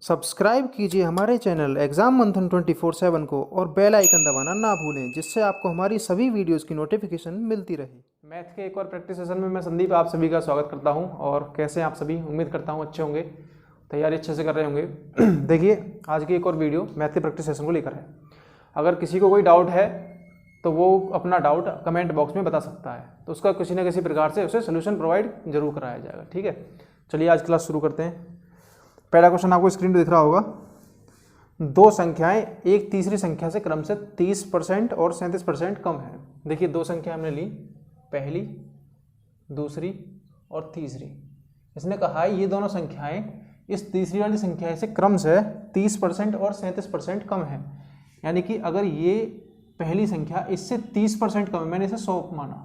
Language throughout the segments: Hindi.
सब्सक्राइब कीजिए हमारे चैनल एग्ज़ाम मंथन 24/7 को और बेल आइकन दबाना ना भूलें, जिससे आपको हमारी सभी वीडियोस की नोटिफिकेशन मिलती रहे। मैथ के एक और प्रैक्टिस सेशन में मैं संदीप आप सभी का स्वागत करता हूं। और कैसे हैं आप सभी? उम्मीद करता हूं अच्छे होंगे, तैयारी अच्छे से कर रहे होंगे। देखिए, आज की एक और वीडियो मैथ के प्रैक्टिस सेशन को लेकर है। अगर किसी को कोई डाउट है तो वो अपना डाउट कमेंट बॉक्स में बता सकता है, तो उसका किसी न किसी प्रकार से उसे सोल्यूशन प्रोवाइड जरूर कराया जाएगा। ठीक है, चलिए आज क्लास शुरू करते हैं। पहला क्वेश्चन आपको स्क्रीन पे दिख रहा होगा। दो संख्याएं एक तीसरी संख्या से क्रम से 30% और 37% कम है। देखिए, दो संख्या हमने ली, पहली, दूसरी और तीसरी। इसने कहा है ये दोनों संख्याएं इस तीसरी वाली संख्या से क्रम से 30% और 37% कम है। यानी कि अगर ये पहली संख्या इससे 30% कम है, मैंने इसे 100 माना,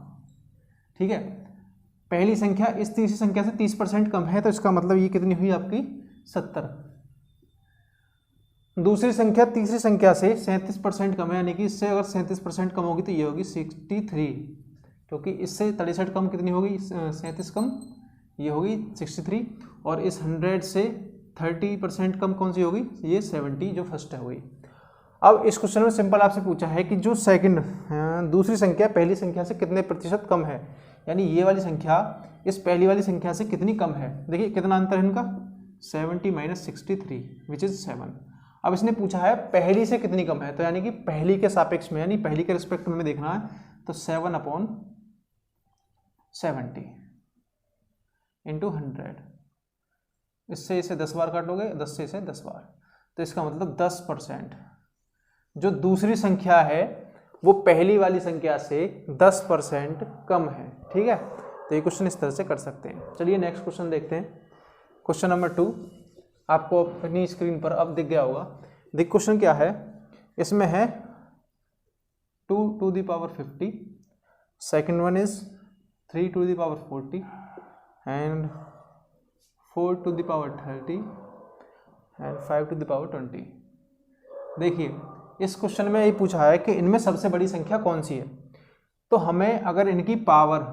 ठीक है। पहली संख्या इस तीसरी संख्या से 30% कम है, तो इसका मतलब ये कितनी हुई आपकी 70। दूसरी संख्या तीसरी संख्या से 37% कम है, यानी कि इससे अगर 37% कम होगी तो ये होगी 63, क्योंकि इससे 63 कम कितनी होगी, 37 कम, ये होगी 63। और इस 100 से 30% कम कौन सी होगी, ये 70 जो फर्स्ट है हुई। अब इस क्वेश्चन में सिंपल आपसे पूछा है कि जो सेकंड दूसरी संख्या पहली संख्या से कितने प्रतिशत कम है, यानी ये वाली संख्या इस पहली वाली संख्या से कितनी कम है। देखिए कितना अंतर है इनका, 70 - 63 विच इज 7। अब इसने पूछा है पहली से कितनी कम है, तो यानी कि पहली के सापेक्ष में, यानी पहली के रिस्पेक्ट में देखना है, तो 7/70 इंटू 100। इससे इसे 10 बार काटोगे, 10 से इसे 10 बार, तो इसका मतलब 10%। जो दूसरी संख्या है वो पहली वाली संख्या से 10% कम है। ठीक है, तो ये क्वेश्चन इस तरह से कर सकते हैं। चलिए नेक्स्ट क्वेश्चन देखते हैं। क्वेश्चन नंबर 2 आपको अपनी स्क्रीन पर अब दिख गया होगा। देख क्वेश्चन क्या है, इसमें है 2 to the power 50, second one is 3 to the power 40 and 4 to the power 30 and 5 to the power 20। देखिए, इस क्वेश्चन में ये पूछा है कि इनमें सबसे बड़ी संख्या कौन सी है। तो हमें अगर इनकी पावर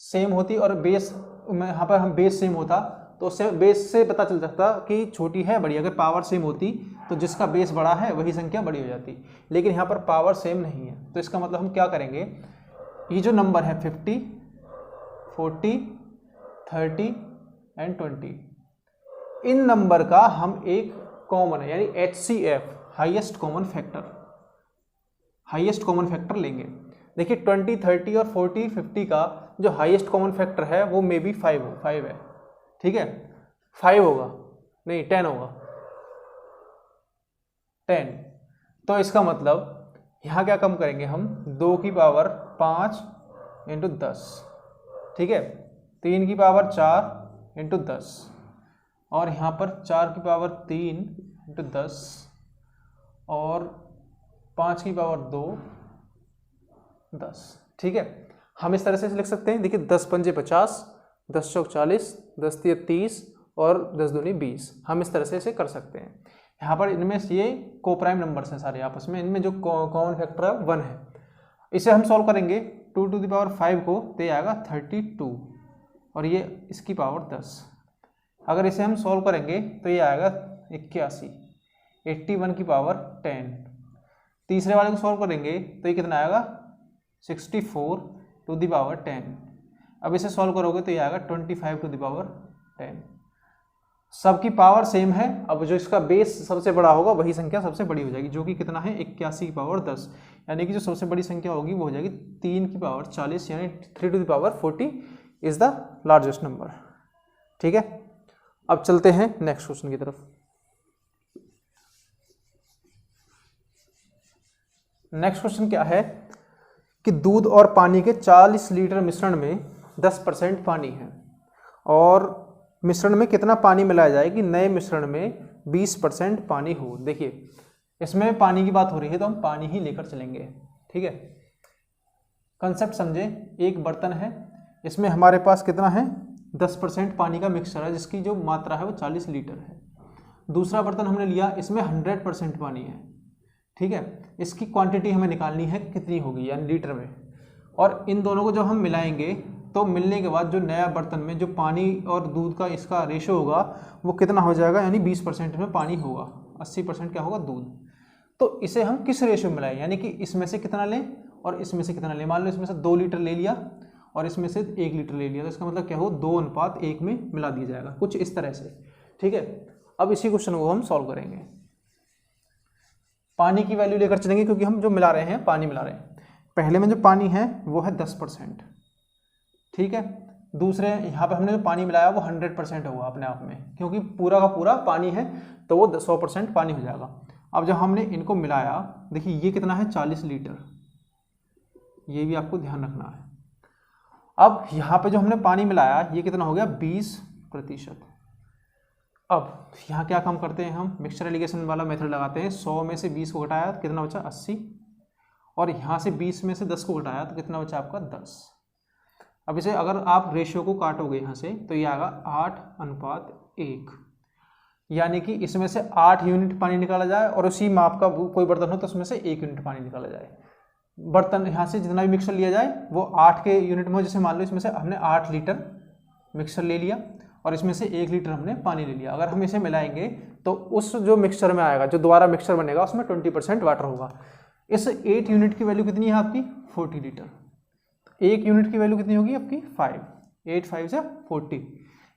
सेम होती और बेस में, यहाँ पर हम बेस सेम होता, तो उससे बेस से पता चल सकता कि छोटी है बड़ी। अगर पावर सेम होती तो जिसका बेस बड़ा है वही संख्या बड़ी हो जाती, लेकिन यहाँ पर पावर सेम नहीं है। तो इसका मतलब हम क्या करेंगे, ये जो नंबर है 50, 40, 30 एंड 20, इन नंबर का हम एक कॉमन है, यानी HCF हाईएस्ट कॉमन फैक्टर लेंगे। देखिए 20, 30 और 40, 50 का जो हाईएस्ट कॉमन फैक्टर है वो मे बी 5 है। ठीक है, 5 होगा, नहीं 10 होगा, 10। तो इसका मतलब यहाँ क्या कम करेंगे हम, 2 की पावर 5 इंटू 10, ठीक है, 3 की पावर 4 इंटू 10, और यहाँ पर 4 की पावर 3 इंटू 10, और 5 की पावर 2, 10। ठीक है, हम इस तरह से लिख सकते हैं। देखिए 10 पंजे 50, 10 चौक 40, 10 तिया 30 और 10 दूनी 20। हम इस तरह से इसे कर सकते हैं। यहाँ पर इनमें ये कोप्राइम नंबर्स हैं सारे आपस में, इनमें जो कॉमन फैक्टर है 1 है। इसे हम सॉल्व करेंगे 2 to the power 5 को, तो ये आएगा 32, और ये इसकी पावर 10। अगर इसे हम सॉल्व करेंगे तो ये आएगा 81, 81 की पावर 10। तीसरे वाले को सॉल्व करेंगे तो ये कितना आएगा, 64 to the power 10। अब इसे सॉल्व करोगे तो ये आएगा 25 to the power 10। सबकी पावर सेम है। अब जो इसका बेस सबसे बड़ा होगा वही संख्या सबसे बड़ी हो जाएगी, जो कि कितना है, 81 की पावर 10। यानी कि जो सबसे बड़ी संख्या होगी वो हो जाएगी 3 की पावर 40, यानी 3 to the power 40 is the largest number. ठीक है, अब चलते हैं नेक्स्ट क्वेश्चन की तरफ। नेक्स्ट क्वेश्चन क्या है कि दूध और पानी के 40 लीटर मिश्रण में 10% पानी है, और मिश्रण में कितना पानी मिलाया जाए कि नए मिश्रण में 20% पानी हो। देखिए, इसमें पानी की बात हो रही है तो हम पानी ही लेकर चलेंगे। ठीक है, कंसेप्ट समझे। एक बर्तन है, इसमें हमारे पास कितना है, 10% पानी का मिक्सचर है, जिसकी जो मात्रा है वो 40 लीटर है। दूसरा बर्तन हमने लिया, इसमें 100% पानी है। ठीक है, इसकी क्वांटिटी हमें निकालनी है कितनी होगी, यानी लीटर में। और इन दोनों को जब हम मिलाएंगे तो मिलने के बाद जो नया बर्तन में जो पानी और दूध का इसका रेशो होगा वो कितना हो जाएगा, यानी 20% में पानी होगा, 80% क्या होगा, दूध। तो इसे हम किस रेशो में मिलाएं, यानी कि इसमें से कितना लें और इसमें से कितना लें। मान लो इसमें से 2 लीटर ले लिया और इसमें से 1 लीटर ले लिया, तो इसका मतलब क्या हो, 2:1 में मिला दिया जाएगा, कुछ इस तरह से। ठीक है, अब इसी क्वेश्चन को हम सॉल्व करेंगे। पानी की वैल्यू लेकर चलेंगे क्योंकि हम जो मिला रहे हैं पानी मिला रहे हैं। पहले में जो पानी है वो है 10%, ठीक है। दूसरे यहाँ पे हमने जो पानी मिलाया वो 100% होगा अपने आप में, क्योंकि पूरा का पूरा पानी है तो वो 100% पानी हो जाएगा। अब जब हमने इनको मिलाया, देखिए ये कितना है, 40 लीटर, ये भी आपको ध्यान रखना है। अब यहाँ पे जो हमने पानी मिलाया ये कितना हो गया, 20%। अब यहाँ क्या काम करते हैं हम, मिक्सचर एलिगेशन वाला मेथड लगाते हैं। 100 में से 20 को घटाया तो कितना बचा, 80, और यहाँ से 20 में से 10 को घटाया तो कितना बचा आपका, 10। अब इसे अगर आप रेशियो को काटोगे यहाँ से तो ये आएगा 8:1, यानी कि इसमें से 8 यूनिट पानी निकाला जाए और उसी माप का कोई बर्तन हो तो उसमें से 1 यूनिट पानी निकाला जाए। बर्तन यहाँ से जितना भी मिक्सर लिया जाए वो 8 के यूनिट में हो। जैसे मान लो इसमें से हमने 8 लीटर मिक्सर ले लिया और इसमें से 1 लीटर हमने पानी ले लिया। अगर हम इसे मिलाएंगे तो उस जो मिक्सचर में आएगा, जो दोबारा मिक्सचर बनेगा, उसमें 20% वाटर होगा। इस 8 यूनिट की वैल्यू कितनी है आपकी, 40 लीटर। 1 यूनिट की वैल्यू कितनी होगी आपकी, 5, 8 5 से 40।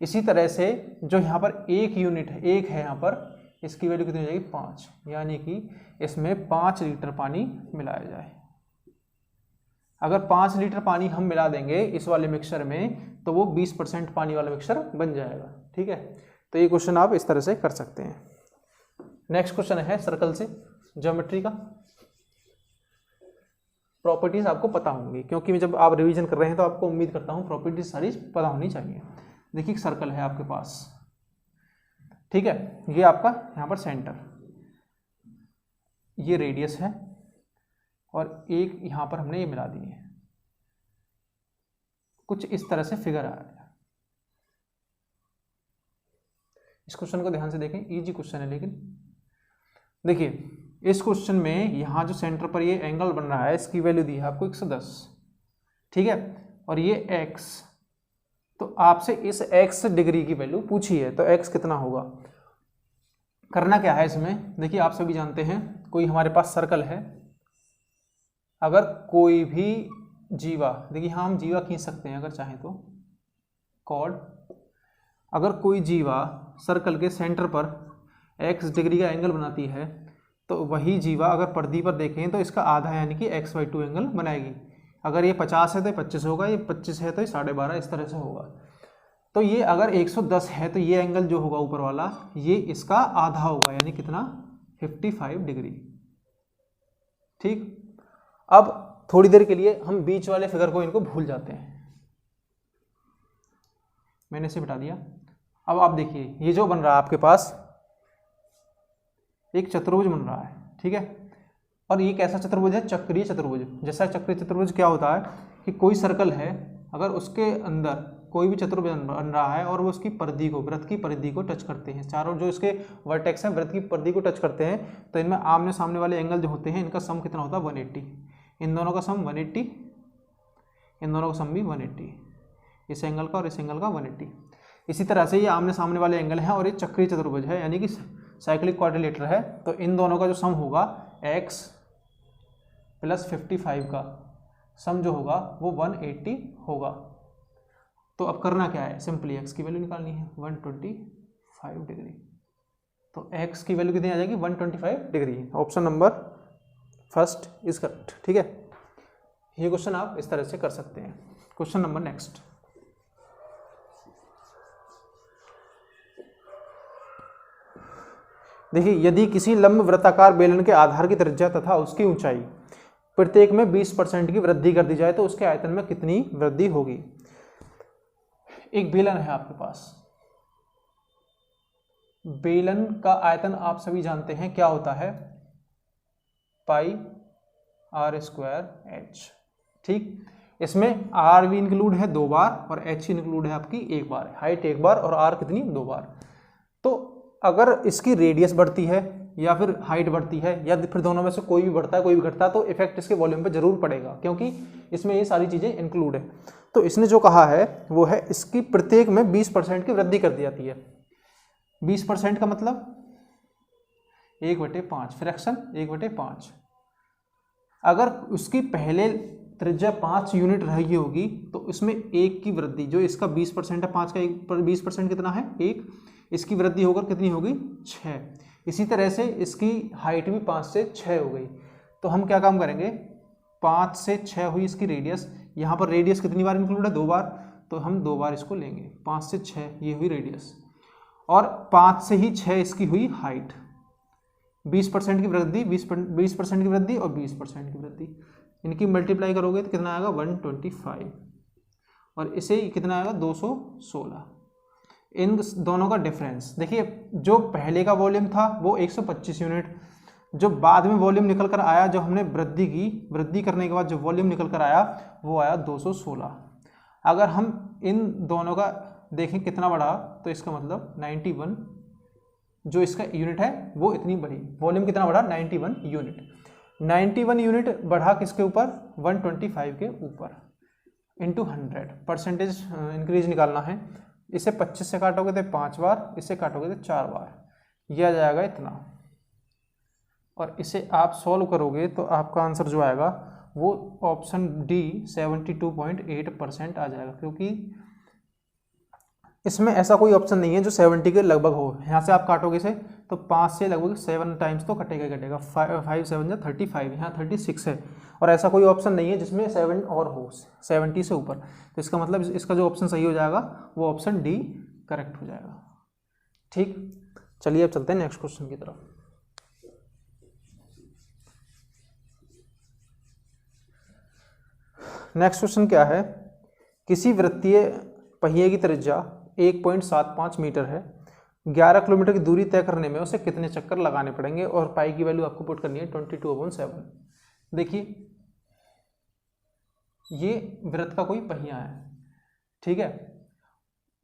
इसी तरह से जो यहाँ पर 1 यूनिट है, 1 है यहाँ पर, इसकी वैल्यू कितनी हो जाएगी, 5, यानी कि इसमें 5 लीटर पानी मिलाया जाए। अगर 5 लीटर पानी हम मिला देंगे इस वाले मिक्सचर में तो वो 20% पानी वाला मिक्सचर बन जाएगा। ठीक है, तो ये क्वेश्चन आप इस तरह से कर सकते हैं। नेक्स्ट क्वेश्चन है सर्कल से ज्योमेट्री का। प्रॉपर्टीज आपको पता होंगी क्योंकि जब आप रिवीजन कर रहे हैं तो आपको उम्मीद करता हूँ प्रॉपर्टीज सारी पता होनी चाहिए। देखिए एक सर्कल है आपके पास, ठीक है, ये आपका यहाँ पर सेंटर, ये रेडियस है और एक यहाँ पर हमने ये मिला दी है। कुछ इस तरह से फिगर आ रहा है। इस क्वेश्चन को ध्यान से देखें, इजी क्वेश्चन है। लेकिन देखिए इस क्वेश्चन में यहाँ जो सेंटर पर ये एंगल बन रहा है इसकी वैल्यू दी है आपको 110, ठीक है, और ये x, तो आपसे इस x डिग्री की वैल्यू पूछी है तो x कितना होगा। करना क्या है इसमें, देखिए आप सभी जानते हैं कोई हमारे पास सर्कल है, अगर कोई भी जीवा, देखिए हाँ हम जीवा खींच सकते हैं अगर चाहें तो, कॉर्ड, अगर कोई जीवा सर्कल के सेंटर पर x डिग्री का एंगल बनाती है तो वही जीवा अगर परिधि पर देखें तो इसका आधा यानी कि x/2 एंगल बनाएगी। अगर ये 50 है तो ये 25 होगा, ये 25 है तो ये 12.5, इस तरह से होगा। तो ये अगर 110 है तो ये एंगल जो होगा ऊपर वाला ये इसका आधा होगा, यानी कितना, 55 डिग्री। ठीक, अब थोड़ी देर के लिए हम बीच वाले फिगर को इनको भूल जाते हैं, मैंने इसे बिठा दिया। अब आप देखिए ये जो बन रहा है आपके पास एक चतुर्भुज बन रहा है, ठीक है, और ये कैसा चतुर्भुज है, चक्रीय चतुर्भुज। जैसा चक्रीय चतुर्भुज क्या होता है कि कोई सर्कल है, अगर उसके अंदर कोई भी चतुर्भुज बन रहा है और वो उसकी परिधि को, वृत्त की परिधि को टच करते हैं, चारों जो इसके वर्टेक्स हैं वृत्त की परिधि को टच करते हैं, तो इनमें आमने सामने वाले एंगल जो होते हैं इनका सम कितना होता है, 180। इन दोनों का सम 180, इन दोनों का सम भी 180, इस एंगल का और इस एंगल का 180। इसी तरह से ये आमने सामने वाले एंगल हैं और ये चक्रीय चतुर्भुज है यानी कि साइक्लिक क्वाड्रिलेटर है, तो इन दोनों का जो सम होगा x + 55 का सम जो होगा वो 180 होगा। तो अब करना क्या है, सिंपली x की वैल्यू निकालनी है 125 डिग्री। तो x की वैल्यू कितनी आ जाएगी, 125 degree. Option number first is correct. ठीक है, ये क्वेश्चन आप इस तरह से कर सकते हैं। क्वेश्चन नंबर नेक्स्ट, देखिए यदि किसी लंब वृत्ताकार बेलन के आधार की त्रिज्या तथा उसकी ऊंचाई प्रत्येक में 20% की वृद्धि कर दी जाए तो उसके आयतन में कितनी वृद्धि होगी। एक बेलन है आपके पास, बेलन का आयतन आप सभी जानते हैं क्या होता है, πr²h। ठीक, इसमें r भी इंक्लूड है 2 बार और h इंक्लूड है आपकी 1 बार, हाइट 1 बार और r कितनी, 2 बार। तो अगर इसकी रेडियस बढ़ती है या फिर हाइट बढ़ती है या फिर दोनों में से कोई भी बढ़ता है कोई भी घटता है, तो इफेक्ट इसके वॉल्यूम पे जरूर पड़ेगा, क्योंकि इसमें ये सारी चीज़ें इंक्लूड है। तो इसने जो कहा है वो है इसकी प्रत्येक में 20% की वृद्धि कर दी जाती है। 20% का मतलब 1/5, फ्रैक्शन 1/5। अगर उसकी पहले त्रिज्या 5 यूनिट रही होगी तो इसमें 1 की वृद्धि, जो इसका 20% है, 5 का 20% कितना है 1, इसकी वृद्धि होकर कितनी होगी 6। इसी तरह से इसकी हाइट भी 5 से 6 हो गई। तो हम क्या काम करेंगे, 5 से 6 हुई इसकी रेडियस, यहाँ पर रेडियस कितनी बार इंक्लूड है 2 बार, तो हम 2 बार इसको लेंगे। 5 से 6 ये हुई रेडियस, और 5 से ही 6 इसकी हुई हाइट। 20% की वृद्धि, 20% की वृद्धि और 20% की वृद्धि, इनकी मल्टीप्लाई करोगे तो कितना आएगा 125, और इसे कितना आएगा 216। इन दोनों का डिफरेंस देखिए, जो पहले का वॉल्यूम था वो 125 यूनिट, जो बाद में वॉल्यूम निकल कर आया, जो हमने वृद्धि की, वृद्धि करने के बाद जो वॉल्यूम निकल कर आया वो आया 216। अगर हम इन दोनों का देखें कितना बढ़ा, तो इसका मतलब 91, जो इसका यूनिट है वो इतनी बढ़ी, वॉल्यूम कितना बढ़ा 91 यूनिट। 91 यूनिट बढ़ा किसके ऊपर, 125 के ऊपर, इंटू 100 परसेंटेज इंक्रीज निकालना है। इसे 25 से काटोगे तो 5 बार, इसे काटोगे तो 4 बार, यह आ जाएगा इतना। और इसे आप सॉल्व करोगे तो आपका आंसर जो आएगा वो ऑप्शन डी 72.8% आ जाएगा, क्योंकि इसमें ऐसा कोई ऑप्शन नहीं है जो 70 के लगभग हो। यहाँ से आप काटोगे इसे तो 5 से लगभग 7 टाइम्स तो कटेगा ही कटेगा, 5 7 या 35, यहाँ 36 है, और ऐसा कोई ऑप्शन नहीं है जिसमें 7 और हो 70 से ऊपर। तो इसका मतलब इसका जो ऑप्शन सही हो जाएगा वो ऑप्शन डी करेक्ट हो जाएगा। ठीक, चलिए अब चलते हैं नेक्स्ट क्वेश्चन की तरफ। नेक्स्ट क्वेश्चन क्या है, किसी वृत्तीय पहिए की त्रिज्या 1.75 मीटर है, 11 किलोमीटर की दूरी तय करने में उसे कितने चक्कर लगाने पड़ेंगे, और पाई की वैल्यू आपको पुट करनी है 22/7। देखिए ये वृत्त का कोई पहिया है, ठीक है,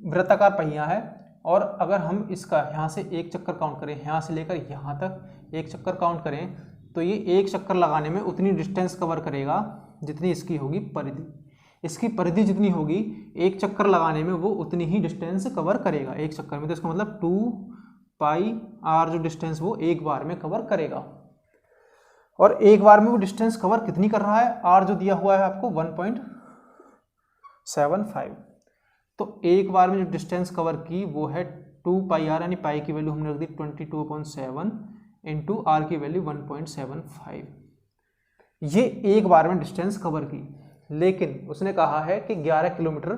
वृत्ताकार पहिया है, और अगर हम इसका यहाँ से एक चक्कर काउंट करें, यहाँ से लेकर यहाँ तक एक चक्कर काउंट करें, तो ये एक चक्कर लगाने में उतनी डिस्टेंस कवर करेगा जितनी इसकी होगी परिधि। इसकी परिधि जितनी होगी एक चक्कर लगाने में वो उतनी ही डिस्टेंस कवर करेगा एक चक्कर में। तो इसका मतलब 2πr जो डिस्टेंस वो एक बार में कवर करेगा। और एक बार में वो डिस्टेंस कवर कितनी कर रहा है, r जो दिया हुआ है आपको 1.75। तो एक बार में जो डिस्टेंस कवर की वो है 2πr, यानी पाई की वैल्यू हमने रख दी 22/7 इंटू r की वैल्यू 1.75। ये एक बार में डिस्टेंस कवर की, लेकिन उसने कहा है कि 11 किलोमीटर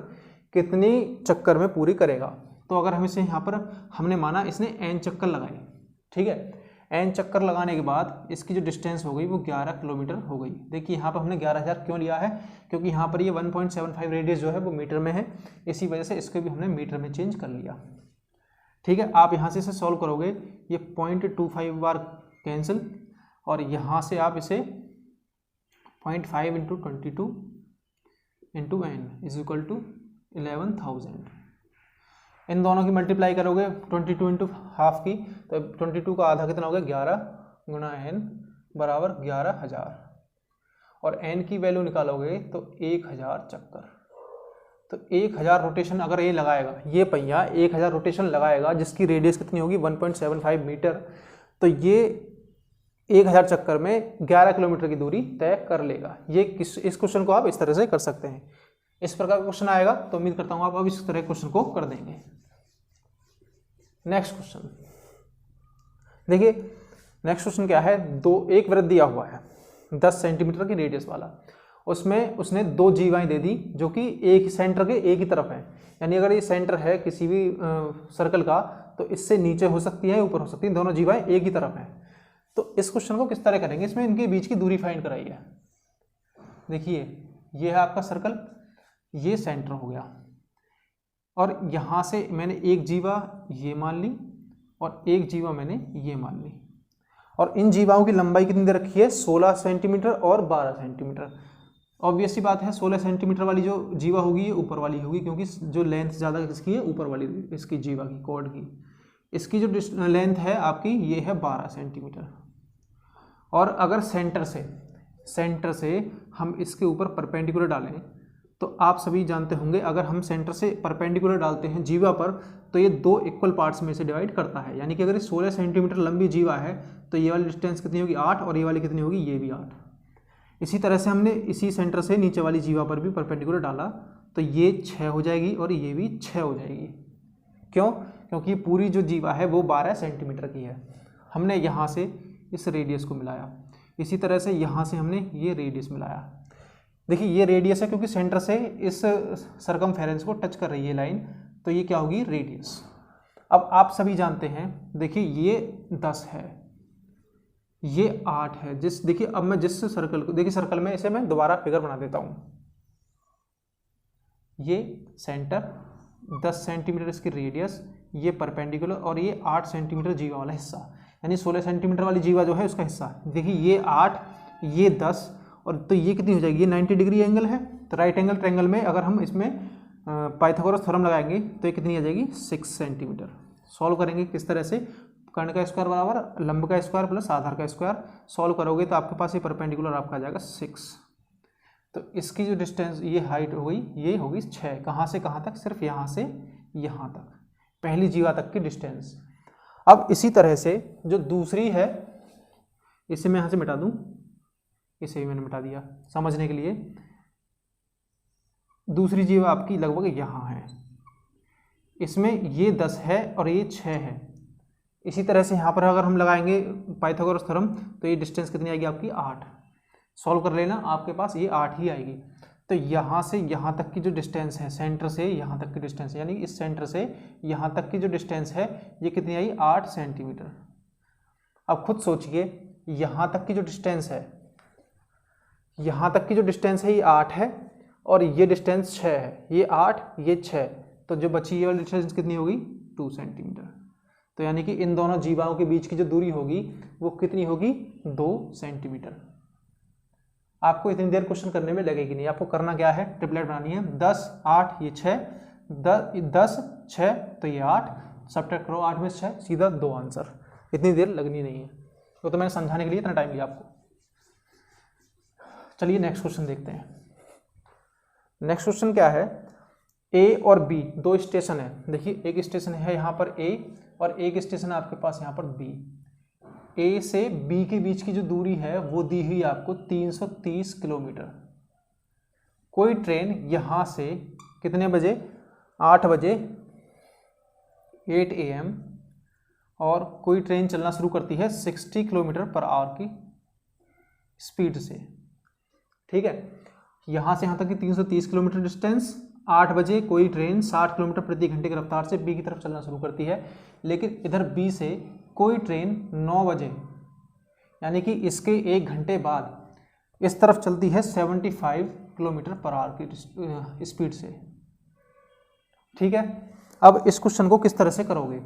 कितनी चक्कर में पूरी करेगा। तो अगर हम इसे यहाँ पर हमने माना इसने n चक्कर लगाए, ठीक है, n चक्कर लगाने के बाद इसकी जो डिस्टेंस हो गई वो 11 किलोमीटर हो गई। देखिए यहाँ पर हमने 11,000 क्यों लिया है, क्योंकि यहाँ पर ये 1.75 रेडियस जो है वो मीटर में है, इसी वजह से इसको भी हमने मीटर में चेंज कर लिया। ठीक है, आप यहाँ से इसे सॉल्व करोगे, ये 0.25 बार कैंसिल, और यहाँ से आप इसे 0.5 into 22 into n is equal to 11,000। इन दोनों की मल्टीप्लाई करोगे 22 इंटू हाफ की, तो 22 का आधा कितना हो गया 11 गुना n बराबर 11,000, और n की वैल्यू निकालोगे तो 1,000 चक्कर। तो 1,000 रोटेशन अगर ये लगाएगा, ये पहिया 1,000 रोटेशन लगाएगा, जिसकी रेडियस कितनी होगी 1.75 मीटर, तो ये 1,000 चक्कर में 11 किलोमीटर की दूरी तय कर लेगा। ये इस क्वेश्चन को आप इस तरह से कर सकते हैं। इस प्रकार का क्वेश्चन आएगा तो उम्मीद करता हूँ आप अब इस तरह क्वेश्चन को कर देंगे। नेक्स्ट क्वेश्चन देखिए, नेक्स्ट क्वेश्चन क्या है, एक वृत्त दिया हुआ है 10 सेंटीमीटर की रेडियस वाला, उसमें उसने 2 जीवाएं दे दी जो कि एक सेंटर के एक ही तरफ है। यानी अगर ये सेंटर है किसी भी सर्कल का, तो इससे नीचे हो सकती है ऊपर हो सकती है, दोनों जीवाएं एक ही तरफ हैं। तो इस क्वेश्चन को किस तरह करेंगे, इसमें इनके बीच की दूरी फाइंड कराई है। देखिए ये है आपका सर्कल, ये सेंटर हो गया, और यहाँ से मैंने एक जीवा ये मान ली और एक जीवा मैंने ये मान ली, और इन जीवाओं की लंबाई कितनी दे रखी है 16 सेंटीमीटर और 12 सेंटीमीटर। ऑब्वियस सी बात है 16 सेंटीमीटर वाली जो जीवा होगी ये ऊपर वाली होगी, क्योंकि जो लेंथ ज़्यादा किसकी है ऊपर वाली इसकी जीवा की कॉर्ड की। इसकी जो लेंथ है आपकी ये है 12 सेंटीमीटर। और अगर सेंटर से हम इसके ऊपर परपेंडिकुलर डालें तो आप सभी जानते होंगे, अगर हम सेंटर से परपेंडिकुलर डालते हैं जीवा पर तो ये 2 इक्वल पार्ट्स में से डिवाइड करता है। यानी कि अगर ये 16 सेंटीमीटर लंबी जीवा है तो ये वाली डिस्टेंस कितनी होगी 8, और ये वाली कितनी होगी, ये भी 8। इसी तरह से हमने इसी सेंटर से नीचे वाली जीवा पर भी परपेंडिकुलर डाला तो ये 6 हो जाएगी और ये भी 6 हो जाएगी। क्यों? क्योंकि पूरी जो जीवा है वो 12 सेंटीमीटर की है। हमने यहाँ से इस रेडियस को मिलाया, इसी तरह से यहाँ से हमने ये रेडियस मिलाया। देखिए ये रेडियस है क्योंकि सेंटर से इस सरकमफेरेंस को टच कर रही है लाइन, तो ये क्या होगी, रेडियस। अब आप सभी जानते हैं, देखिए ये 10 है, ये 8 है। देखिए अब मैं जिस सर्कल को, देखिए सर्कल में इसे मैं दोबारा फिगर बना देता हूँ। ये सेंटर 10 सेंटीमीटर इसकी रेडियस, ये परपेंडिकुलर, और ये 8 सेंटीमीटर जीवा वाला हिस्सा, यानी 16 सेंटीमीटर वाली जीवा जो है उसका हिस्सा। देखिए ये 8, ये 10, और तो ये कितनी हो जाएगी, ये 90 डिग्री एंगल है। तो राइट एंगल ट्रायंगल में अगर हम इसमें पाइथागोरस थ्योरम लगाएंगे तो ये कितनी आ जाएगी, 6 सेंटीमीटर। सॉल्व करेंगे किस तरह से, कर्ण का स्क्वायर बराबर लंब का स्क्वायर प्लस आधार का स्क्वायर। सॉल्व करोगे तो आपके पास ये परपेंडिकुलर आपका आ जाएगा 6। तो इसकी जो डिस्टेंस, ये हाइट हो गई, ये होगी 6। कहाँ से कहाँ तक, सिर्फ यहाँ से यहाँ तक, पहली जीवा तक की डिस्टेंस। अब इसी तरह से जो दूसरी है, इसे मैं यहाँ से मिटा दूँ, इसे भी मैंने मिटा दिया समझने के लिए। दूसरी जीवा आपकी लगभग यहाँ है, इसमें ये 10 है और ये 6 है। इसी तरह से यहाँ पर अगर हम लगाएंगे पाइथागोरस थ्योरम तो ये डिस्टेंस कितनी आएगी आपकी, 8। सॉल्व कर लेना, आपके पास ये 8 ही आएगी। तो यहाँ से यहाँ तक की जो डिस्टेंस है, सेंटर से यहाँ तक की डिस्टेंस, यानी इस सेंटर से यहाँ तक की जो डिस्टेंस है ये कितनी आई, 8 सेंटीमीटर। अब खुद सोचिए, यहाँ तक की जो डिस्टेंस है, यहाँ तक की जो डिस्टेंस है ये 8 है और ये डिस्टेंस 6 है, ये 8 ये 6, तो जो बची ये वाली डिस्टेंस कितनी होगी, 2 सेंटीमीटर। तो यानी कि इन दोनों जीवाओं के बीच की जो दूरी होगी वो कितनी होगी, 2 सेंटीमीटर। आपको इतनी देर क्वेश्चन करने में लगेगी नहीं, आपको करना क्या है, ट्रिपलेट बनानी है। 10 8 ये 6, 10 6 तो ये 8, सब्ट्रैक्ट करो 8 में 6, सीधा 2 आंसर। इतनी देर लगनी नहीं है, तो मैंने समझाने के लिए इतना टाइम लिया आपको। चलिए नेक्स्ट क्वेश्चन देखते हैं। नेक्स्ट क्वेश्चन क्या है, ए और बी 2 स्टेशन है। देखिए एक स्टेशन है यहाँ पर ए और एक स्टेशन है आपके पास यहाँ पर बी। ए से बी के बीच की जो दूरी है वो दी हुई आपको 330 किलोमीटर। कोई ट्रेन यहाँ से कितने बजे, 8 बजे 8 AM, और कोई ट्रेन चलना शुरू करती है 60 किलोमीटर पर आवर की स्पीड से। ठीक है, यहाँ से यहाँ तक की 330 किलोमीटर डिस्टेंस। 8 बजे कोई ट्रेन 60 किलोमीटर प्रति घंटे की रफ्तार से बी की तरफ चलना शुरू करती है, लेकिन इधर बी से कोई ट्रेन 9 बजे, यानी कि इसके 1 घंटे बाद इस तरफ चलती है 75 किलोमीटर पर आवर की स्पीड से। ठीक है, अब इस क्वेश्चन को किस तरह से करोगे,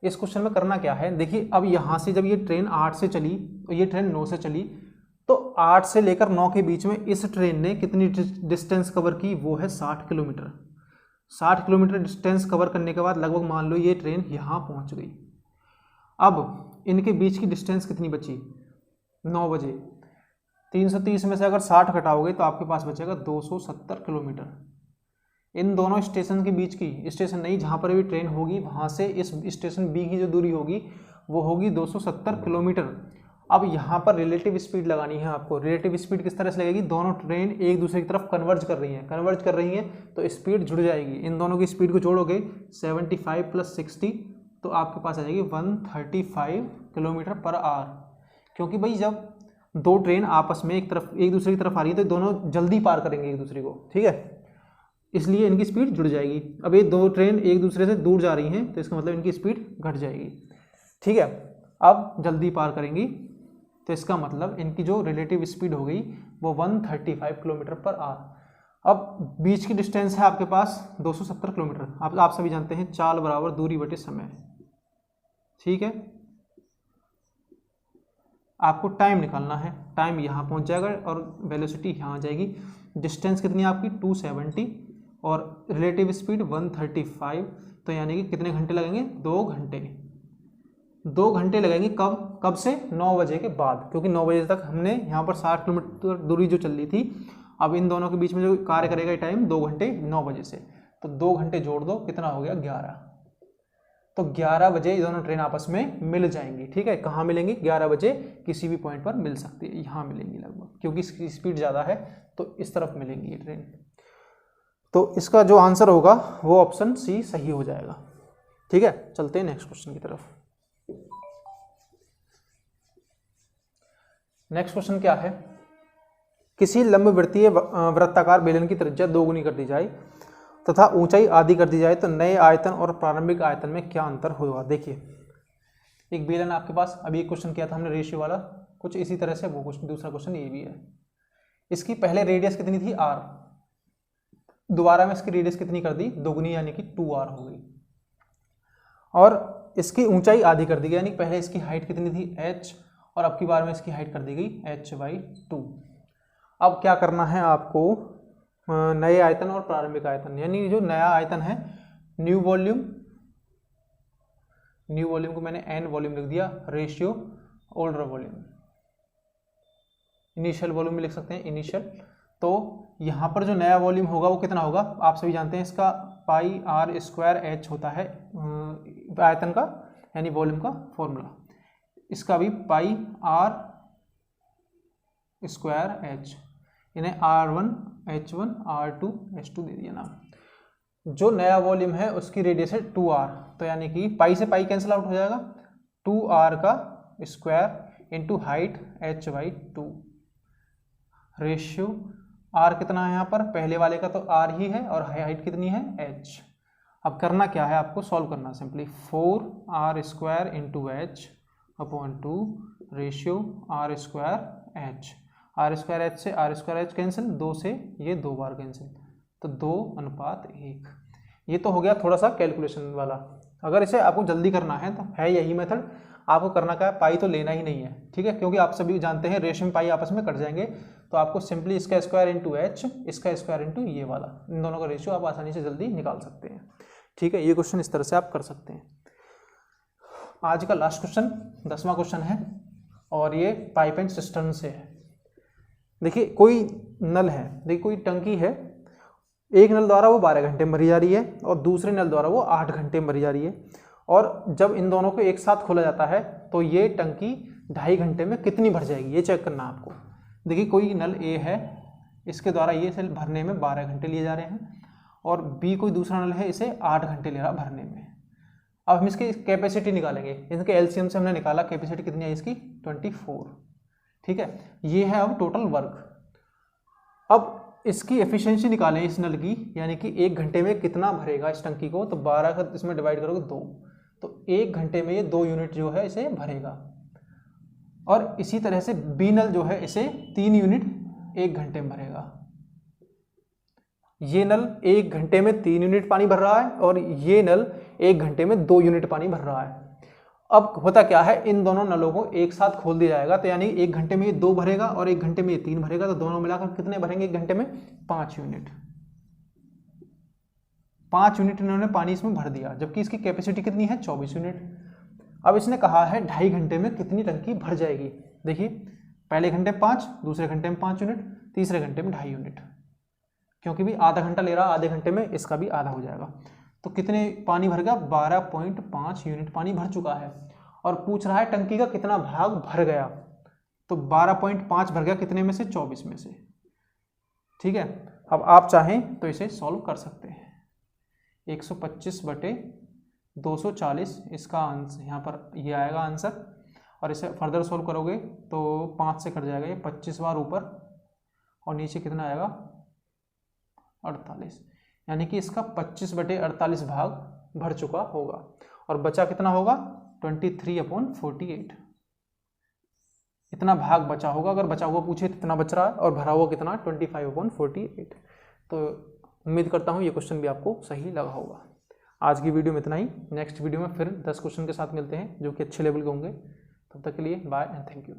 इस क्वेश्चन में करना क्या है, देखिए अब यहाँ से जब ये ट्रेन 8 से चली तो ये ट्रेन 9 से चली, तो 8 से लेकर 9 के बीच में इस ट्रेन ने कितनी डिस्टेंस कवर की, वो है 60 किलोमीटर। 60 किलोमीटर डिस्टेंस कवर करने के बाद लगभग मान लो ये ट्रेन यहाँ पहुँच गई। अब इनके बीच की डिस्टेंस कितनी बची, 9 बजे। 330 में से अगर 60 घटाओगे तो आपके पास बचेगा 270 किलोमीटर। इन दोनों स्टेशन के बीच की, स्टेशन नहीं जहाँ पर भी ट्रेन होगी वहाँ से इस स्टेशन बी की जो दूरी होगी वो होगी 270 किलोमीटर। अब यहाँ पर रिलेटिव स्पीड लगानी है आपको। रिलेटिव स्पीड किस तरह से लगेगी, दोनों ट्रेन एक दूसरे की तरफ कन्वर्ज कर रही हैं तो स्पीड जुड़ जाएगी। इन दोनों की स्पीड को जोड़ोगे 75 + 60 तो आपके पास आ जाएगी 135 किलोमीटर पर आवर। क्योंकि भाई जब 2 ट्रेन आपस में एक दूसरे की तरफ आ रही है तो दोनों जल्दी पार करेंगे एक दूसरे को, ठीक है, इसलिए इनकी स्पीड जुड़ जाएगी। अब ये 2 ट्रेन एक दूसरे से दूर जा रही हैं तो इसका मतलब इनकी स्पीड घट जाएगी। ठीक है, अब जल्दी पार करेंगी तो इसका मतलब इनकी जो रिलेटिव स्पीड हो गई वो 135 किलोमीटर पर आवर। अब बीच की डिस्टेंस है आपके पास 270 किलोमीटर। आप सभी जानते हैं चाल बराबर दूरी बटे समय। ठीक है, आपको टाइम निकालना है, टाइम यहाँ पहुँच जाएगा और वेलोसिटी यहाँ आ जाएगी। डिस्टेंस कितनी है आपकी 270 और रिलेटिव स्पीड 135, तो यानी कि कितने घंटे लगेंगे, 2 घंटे। 2 घंटे लगेंगे कब से 9 बजे के बाद, क्योंकि 9 बजे तक हमने यहाँ पर 60 किलोमीटर दूरी जो चल रही थी, अब इन दोनों के बीच में जो कार्य करेगा ये टाइम 2 घंटे 9 बजे से, तो 2 घंटे जोड़ दो, कितना हो गया 11। तो 11 बजे ये दोनों ट्रेन आपस में मिल जाएंगी। ठीक है, कहाँ मिलेंगी? 11 बजे किसी भी पॉइंट पर मिल सकती है, यहाँ मिलेंगी लगभग, क्योंकि इसकी स्पीड ज़्यादा है तो इस तरफ मिलेंगी ये ट्रेन। तो इसका जो आंसर होगा वो ऑप्शन सी सही हो जाएगा। ठीक है, चलते हैं नेक्स्ट क्वेश्चन की तरफ। नेक्स्ट क्वेश्चन क्या है? किसी लंबवृत्तीय वृत्ताकार बेलन की त्रिज्या 2 गुनी कर दी जाए तथा ऊंचाई आधी कर दी जाए तो नए आयतन और प्रारंभिक आयतन में क्या अंतर होगा? देखिए, एक बेलन आपके पास, अभी एक क्वेश्चन किया था हमने रेशियो वाला, कुछ इसी तरह से वो क्वेश्चन, दूसरा क्वेश्चन ये भी है। इसकी पहले रेडियस कितनी थी? r, दोबारा में इसकी रेडियस कितनी कर दी? दोगुनी, यानी कि 2r हो गई, और इसकी ऊंचाई आधी कर दी गई, यानी पहले इसकी हाइट कितनी थी? h, और अब की बार में इसकी हाइट कर दी गई h/2। अब क्या करना है आपको? नए आयतन और प्रारंभिक आयतन, यानी जो नया आयतन है न्यू वॉल्यूम को मैंने n वॉल्यूम लिख दिया, ratio older volume, initial volume भी लिख सकते हैं, इनिशियल। तो यहाँ पर जो नया वॉल्यूम होगा वो कितना होगा? आप सभी जानते हैं इसका πr² h होता है आयतन का, यानी वॉल्यूम का फॉर्मूला। इसका भी πr²h, इन्हें r1 h1 r2 h2 दे दिया नाम। जो नया वॉल्यूम है उसकी रेडियस है 2r, तो यानी कि पाई से पाई कैंसिल आउट हो जाएगा, 2r का square into height h/2, ratio r कितना है यहाँ पर? पहले वाले का तो r ही है, और हाइट कितनी है? h। अब करना क्या है आपको? सॉल्व करना simply, 4r² into h/2 ratio r²h, r²h से r²h कैंसिल, 2 से ये 2 बार कैंसिल, तो 2:1। ये तो हो गया थोड़ा सा कैलकुलेशन वाला। अगर इसे आपको जल्दी करना है तो है यही मेथड, आपको करना क्या है? पाई तो लेना ही नहीं है, ठीक है, क्योंकि आप सभी जानते हैं रेशियो में पाई आपस में कट जाएंगे, तो आपको सिंपली इसका स्क्वायर इंटू h, इसका स्क्वायर इंटू ये वाला, इन दोनों का रेशियो आप आसानी से जल्दी निकाल सकते हैं। ठीक है, ये क्वेश्चन इस तरह से आप कर सकते हैं। आज का लास्ट क्वेश्चन 10वां क्वेश्चन है, और ये पाइप एंड सिस्टर्न से है। देखिए, कोई नल है, देखिए कोई टंकी है, एक नल द्वारा वो 12 घंटे में भरी जा रही है और दूसरे नल द्वारा वो 8 घंटे में भरी जा रही है, और जब इन दोनों को एक साथ खोला जाता है तो ये टंकी 2.5 घंटे में कितनी भर जाएगी, ये चेक करना आपको। देखिए, कोई नल ए है, इसके द्वारा ये सेल भरने में 12 घंटे लिए जा रहे हैं, और बी कोई दूसरा नल है, इसे 8 घंटे ले रहा भरने में। अब हम इसकी कैपेसिटी निकालेंगे, इनके एलसीएम से हमने निकाला, कैपेसिटी कितनी है इसकी? 24। ठीक है, ये है अब टोटल वर्क। अब इसकी एफिशिएंसी निकालें इस नल की, यानी कि 1 घंटे में कितना भरेगा इस टंकी को, तो 12 का इसमें डिवाइड करोगे 2, तो 1 घंटे में ये 2 यूनिट जो है इसे भरेगा। और इसी तरह से बी नल जो है इसे 3 यूनिट 1 घंटे में भरेगा। ये नल 1 घंटे में 3 यूनिट पानी भर रहा है, और ये नल 1 घंटे में 2 यूनिट पानी भर रहा है। अब होता क्या है, इन दोनों नलों को एक साथ खोल दिया जाएगा, तो यानी 1 घंटे में ये 2 भरेगा और 1 घंटे में ये 3 भरेगा, तो दोनों मिलाकर कितने भरेंगे 1 घंटे में? 5 यूनिट। 5 यूनिट इन्होंने पानी इसमें भर दिया, जबकि इसकी कैपेसिटी कितनी है? 24 यूनिट। अब इसने कहा है 2.5 घंटे में कितनी टंकी भर जाएगी। देखिए, पहले घंटे में 5, दूसरे घंटे में 5 यूनिट, तीसरे घंटे में 2.5 यूनिट, क्योंकि भी आधा घंटा ले रहा, आधे घंटे में इसका भी आधा हो जाएगा। तो कितने पानी भर गया? 12.5 यूनिट पानी भर चुका है, और पूछ रहा है टंकी का कितना भाग भर गया, तो 12.5 भर गया कितने में से? 24 में से। ठीक है, अब आप चाहें तो इसे सॉल्व कर सकते हैं। 125/240 इसका आंसर यहाँ पर ये आएगा आंसर, और इसे फर्दर सॉल्व करोगे तो 5 से कट जाएगा, ये 25 बार ऊपर, और नीचे कितना आएगा? 48, यानी कि इसका 25/48 भाग भर चुका होगा, और बचा कितना होगा? 23/48। इतना भाग बचा होगा, अगर बचा हुआ पूछे कितना बच रहा है, और भरा हुआ कितना? 25/48। तो उम्मीद करता हूँ ये क्वेश्चन भी आपको सही लगा होगा। आज की वीडियो में इतना ही, नेक्स्ट वीडियो में फिर 10 क्वेश्चन के साथ मिलते हैं जो कि अच्छे लेवल के होंगे। तब तक के लिए बाय एंड थैंक यू।